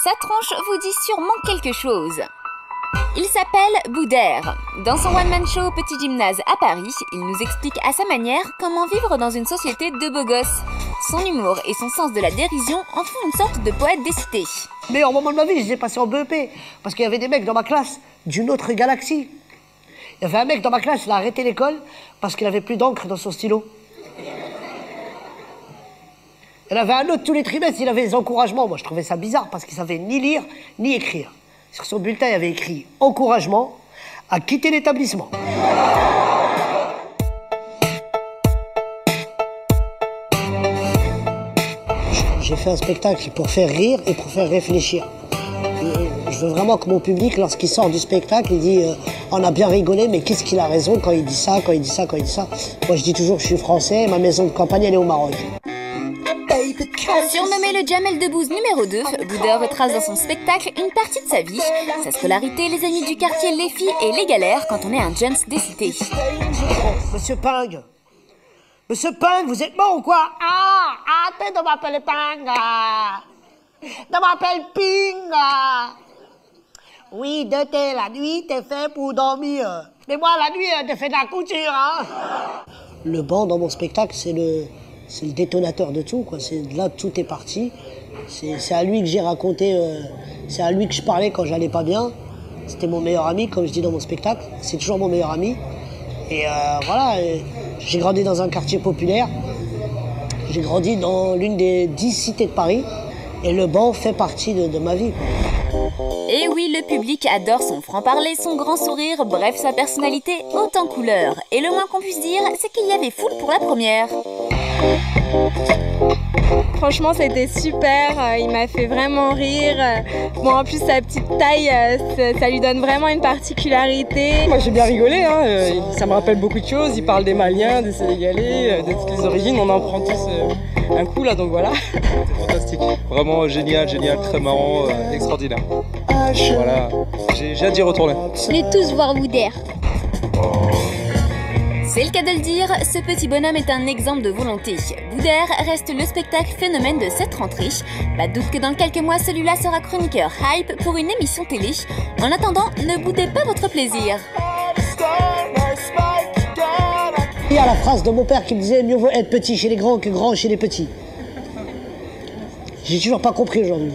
Sa tronche vous dit sûrement quelque chose. Il s'appelle Boudère. Dans son one-man show Petit Gymnase à Paris, il nous explique à sa manière comment vivre dans une société de beaux gosses. Son humour et son sens de la dérision en font une sorte de poète des cités. Le meilleur moment de ma vie, je l'ai passé en BEP, parce qu'il y avait des mecs dans ma classe d'une autre galaxie. Il y avait un mec dans ma classe, il a arrêté l'école parce qu'il avait plus d'encre dans son stylo. Il y en avait un autre tous les trimestres, il avait des encouragements. Moi, je trouvais ça bizarre parce qu'il savait ni lire ni écrire. Sur son bulletin, il y avait écrit « Encouragement à quitter l'établissement ». J'ai fait un spectacle pour faire rire et pour faire réfléchir. Je veux vraiment que mon public, lorsqu'il sort du spectacle, il dit on a bien rigolé, mais qu'est-ce qu'il a raison quand il dit ça, quand il dit ça, quand il dit ça. Moi, je dis toujours je suis français et ma maison de campagne, elle est au Maroc. Surnommé le Jamel Debbouze numéro 2, Boudère retrace dans son spectacle une partie de sa vie, sa scolarité, les amis du quartier, les filles et les galères quand on est un jeune des cités. Monsieur Ping, Monsieur Ping, vous êtes mort ou quoi? Arrêtez de m'appeler Ping. De m'appeler Ping. Oui, de thé, la nuit, t'es fait pour dormir. Mais moi, la nuit, t'es fait de la couture, hein. Le banc dans mon spectacle, c'est le détonateur de tout, quoi. C'est de là que tout est parti. C'est à lui que j'ai raconté, c'est à lui que je parlais quand j'allais pas bien. C'était mon meilleur ami, comme je dis dans mon spectacle. C'est toujours mon meilleur ami. Et voilà, j'ai grandi dans un quartier populaire. J'ai grandi dans l'une des 10 cités de Paris. Et le banc fait partie de ma vie, quoi. Et oui, le public adore son franc-parler, son grand sourire, bref, sa personnalité haute en couleurs. Et le moins qu'on puisse dire, c'est qu'il y avait foule pour la première. Franchement, c'était super, il m'a fait vraiment rire. Bon, en plus, sa petite taille, ça lui donne vraiment une particularité. Moi, j'ai bien rigolé, hein. Ça me rappelle beaucoup de choses. Il parle des Maliens, des Sénégalais, de toutes les origines. On en prend tous un coup, là, donc voilà. Fantastique, vraiment génial, très marrant, extraordinaire. Voilà, j'ai hâte d'y retourner. Allez tous voir Boudère. C'est le cas de le dire, ce petit bonhomme est un exemple de volonté. Boudère reste le spectacle phénomène de cette rentrée. Pas de doute que dans quelques mois, celui-là sera chroniqueur hype pour une émission télé. En attendant, ne boudez pas votre plaisir. Il y a la phrase de mon père qui me disait « Mieux vaut être petit chez les grands que grand chez les petits ». J'ai toujours pas compris aujourd'hui.